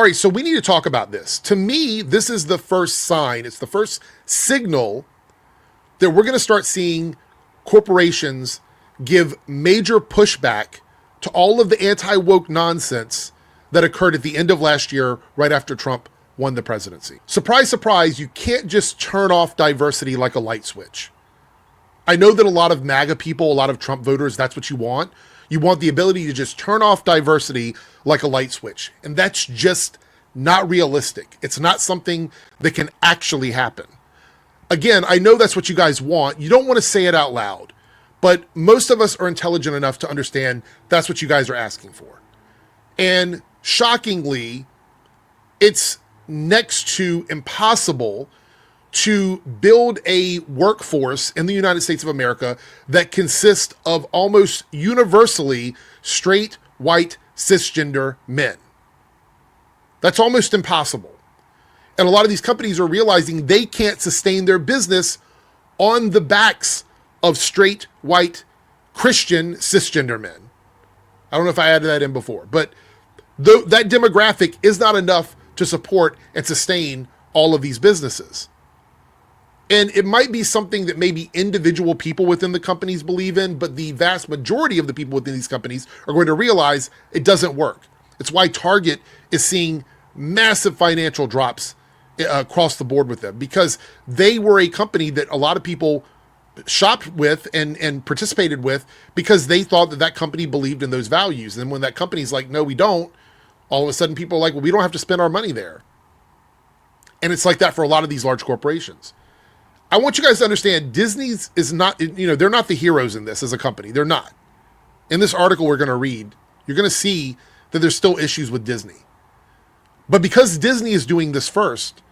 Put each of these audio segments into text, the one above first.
All right, so we need to talk about this. To me, this is the first sign. It's the first signal that we're going to start seeing corporations give major pushback to all of the anti-woke nonsense that occurred at the end of last year, right after Trump won the presidency. Surprise, surprise, you can't just turn off diversity like a light switch. I know that a lot of MAGA people, a lot of Trump voters, that's what you want. You want the ability to just turn off diversity like a light switch. And that's just not realistic. It's not something that can actually happen. Again, I know that's what you guys want. You don't want to say it out loud, but most of us are intelligent enough to understand that's what you guys are asking for. And shockingly, it's next to impossible to build a workforce in the United States of America that consists of almost universally straight, white, cisgender men. That's almost impossible. And a lot of these companies are realizing they can't sustain their business on the backs of straight, white, Christian, cisgender men. I don't know if I added that in before, but that demographic is not enough to support and sustain all of these businesses. And it might be something that maybe individual people within the companies believe in, but the vast majority of the people within these companies are going to realize it doesn't work. It's why Target is seeing massive financial drops across the board with them, because they were a company that a lot of people shopped with and participated with because they thought that that company believed in those values. And when that company's like, no, we don't, all of a sudden people are like, well, we don't have to spend our money there. And it's like that for a lot of these large corporations. I want you guys to understand Disney's is not, they're not the heroes in this as a company. They're not. In this article we're going to read, you're going to see that there's still issues with Disney. But because Disney is doing this first,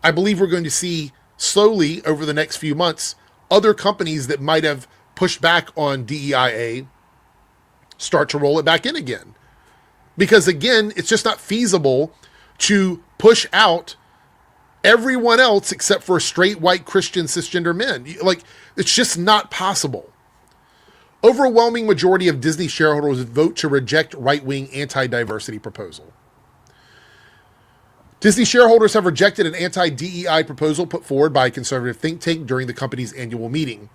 I believe we're going to see slowly over the next few months, other companies that might have pushed back on DEIA start to roll it back in again. Because again, it's just not feasible to push out everyone else except for straight white Christian cisgender men. Like, it's just not possible. Overwhelming majority of Disney shareholders vote to reject right-wing anti-diversity proposal. Disney shareholders have rejected an anti-DEI proposal put forward by a conservative think tank during the company's annual meeting.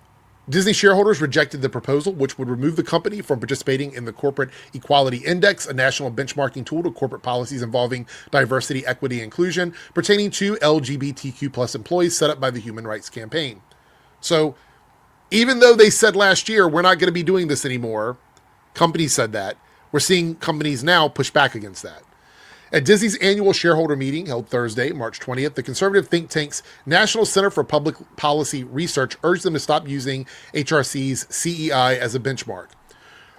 Disney shareholders rejected the proposal, which would remove the company from participating in the Corporate Equality Index, a national benchmarking tool to corporate policies involving diversity, equity, and inclusion pertaining to LGBTQ plus employees set up by the Human Rights Campaign. So even though they said last year, we're not going to be doing this anymore, companies said that, we're seeing companies now push back against that. At Disney's annual shareholder meeting held Thursday, March 20th, the conservative think tank's National Center for Public Policy Research urged them to stop using HRC's CEI as a benchmark.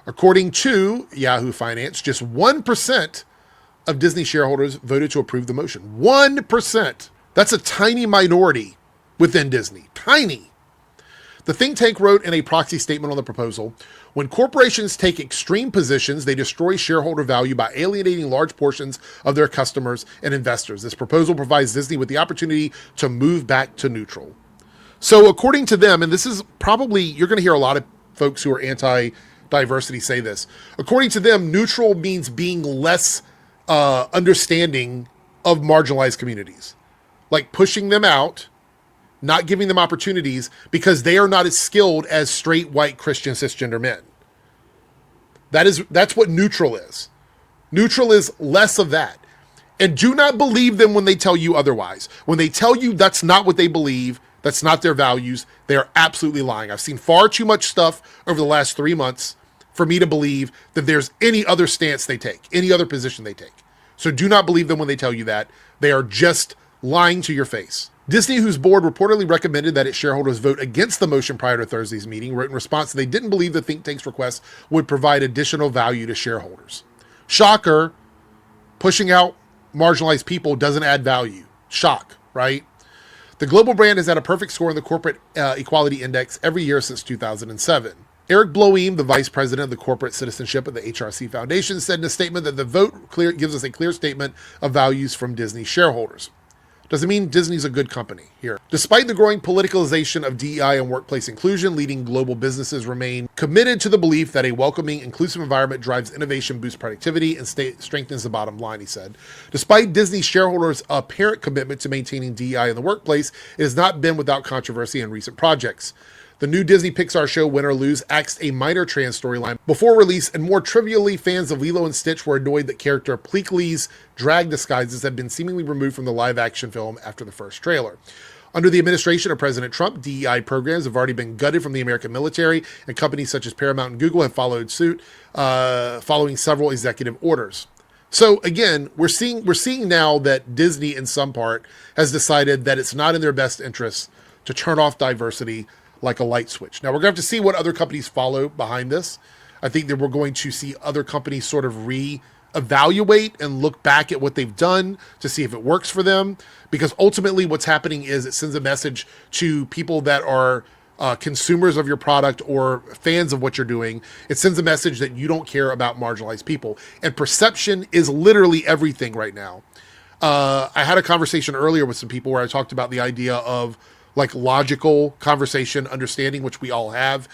According to Yahoo Finance, just 1% of Disney shareholders voted to approve the motion. 1%. That's a tiny minority within Disney. Tiny. The think tank wrote in a proxy statement on the proposal, when corporations take extreme positions, they destroy shareholder value by alienating large portions of their customers and investors. This proposal provides Disney with the opportunity to move back to neutral. So according to them, and this is probably, you're going to hear a lot of folks who are anti-diversity say this. According to them, neutral means being less understanding of marginalized communities, like pushing them out, not giving them opportunities because they are not as skilled as straight white Christian cisgender men. That's what neutral is. Neutral is less of that. And do not believe them when they tell you otherwise. When they tell you that's not what they believe, that's not their values, they are absolutely lying. I've seen far too much stuff over the last 3 months for me to believe that there's any other stance they take, any other position they take. So do not believe them when they tell you that. They are just lying to your face. Disney, whose board reportedly recommended that its shareholders vote against the motion prior to Thursday's meeting, wrote in response that they didn't believe the think tank's request would provide additional value to shareholders. Shocker, pushing out marginalized people doesn't add value. Shock, right? The global brand has had a perfect score in the Corporate Equality Index every year since 2007. Eric Bloehm, the vice president of the corporate citizenship of the HRC Foundation, said in a statement that the vote gives us a clear statement of values from Disney shareholders. doesn't mean Disney's a good company here. Despite the growing politicalization of DEI and workplace inclusion, leading global businesses remain committed to the belief that a welcoming, inclusive environment drives innovation, boosts productivity, and strengthens the bottom line, he said. Despite Disney shareholders' apparent commitment to maintaining DEI in the workplace, it has not been without controversy in recent projects. The new Disney Pixar show, Win or Lose, axed a minor trans storyline before release, and more trivially, fans of Lilo and Stitch were annoyed that character Pleakley's drag disguises had been seemingly removed from the live-action film after the first trailer. Under the administration of President Trump, DEI programs have already been gutted from the American military, and companies such as Paramount and Google have followed suit, following several executive orders. So again, we're seeing now that Disney, in some part, has decided that it's not in their best interest to turn off diversity like a light switch. Now, we're going to have to see what other companies follow behind this. I think that we're going to see other companies sort of reevaluate and look back at what they've done to see if it works for them. Because ultimately what's happening is it sends a message to people that are consumers of your product or fans of what you're doing. It sends a message that you don't care about marginalized people. And perception is literally everything right now. I had a conversation earlier with some people where I talked about the idea of like logical conversation, understanding, which we all have,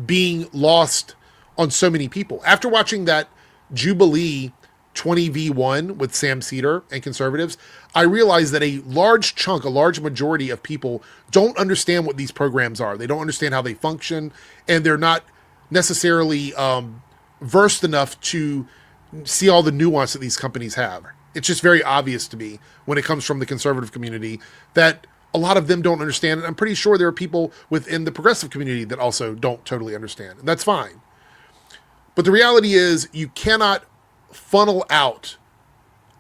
being lost on so many people. After watching that Jubilee 20v1 with Sam Cedar and conservatives, I realized that a large majority of people don't understand what these programs are. They don't understand how they function, and they're not necessarily versed enough to see all the nuance that these companies have. It's just very obvious to me when it comes from the conservative community that a lot of them don't understand it. I'm pretty sure there are people within the progressive community that also don't totally understand. And that's fine. But the reality is you cannot funnel out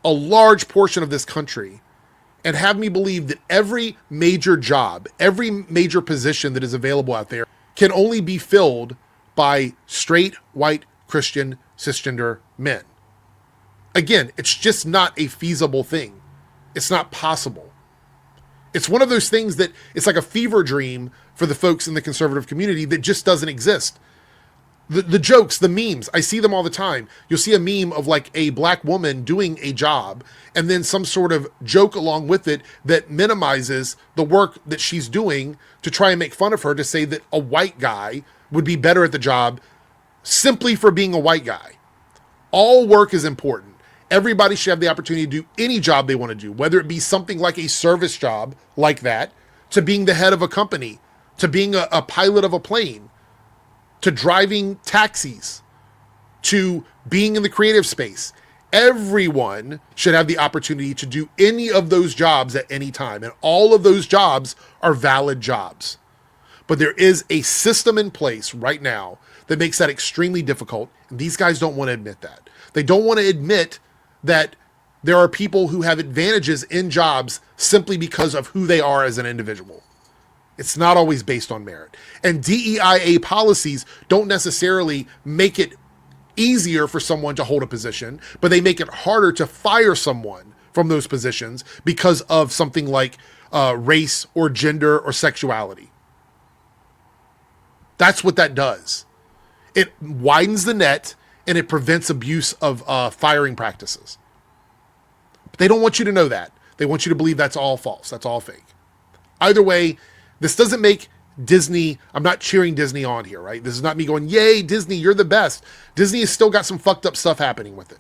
a large portion of this country and have me believe that every major job, every major position that is available out there can only be filled by straight, white, Christian, cisgender men. Again, it's just not a feasible thing. It's not possible. It's one of those things that it's like a fever dream for the folks in the conservative community that just doesn't exist. The jokes, the memes, I see them all the time. You'll see a meme of like a black woman doing a job and then some sort of joke along with it that minimizes the work that she's doing to try and make fun of her, to say that a white guy would be better at the job simply for being a white guy. All work is important. Everybody should have the opportunity to do any job they want to do, whether it be something like a service job like that, to being the head of a company, to being a pilot of a plane, to driving taxis, to being in the creative space. Everyone should have the opportunity to do any of those jobs at any time. And all of those jobs are valid jobs. But there is a system in place right now that makes that extremely difficult. And these guys don't want to admit that. They don't want to admit that there are people who have advantages in jobs simply because of who they are as an individual. It's not always based on merit. And DEIA policies don't necessarily make it easier for someone to hold a position, but they make it harder to fire someone from those positions because of something like race or gender or sexuality. That's what that does. It widens the net and it prevents abuse of firing practices. But they don't want you to know that. They want you to believe that's all false. That's all fake. Either way, this doesn't make Disney, I'm not cheering Disney on here, right? This is not me going, yay, Disney, you're the best. Disney has still got some fucked up stuff happening with it.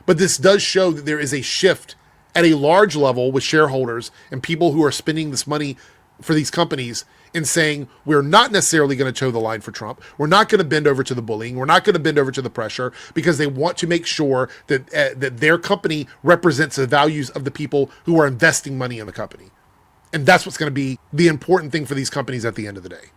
But this does show that there is a shift at a large level with shareholders and people who are spending this money for these companies in saying, we're not necessarily going to toe the line for Trump. We're not going to bend over to the bullying. We're not going to bend over to the pressure, because they want to make sure that that their company represents the values of the people who are investing money in the company. And that's what's going to be the important thing for these companies at the end of the day.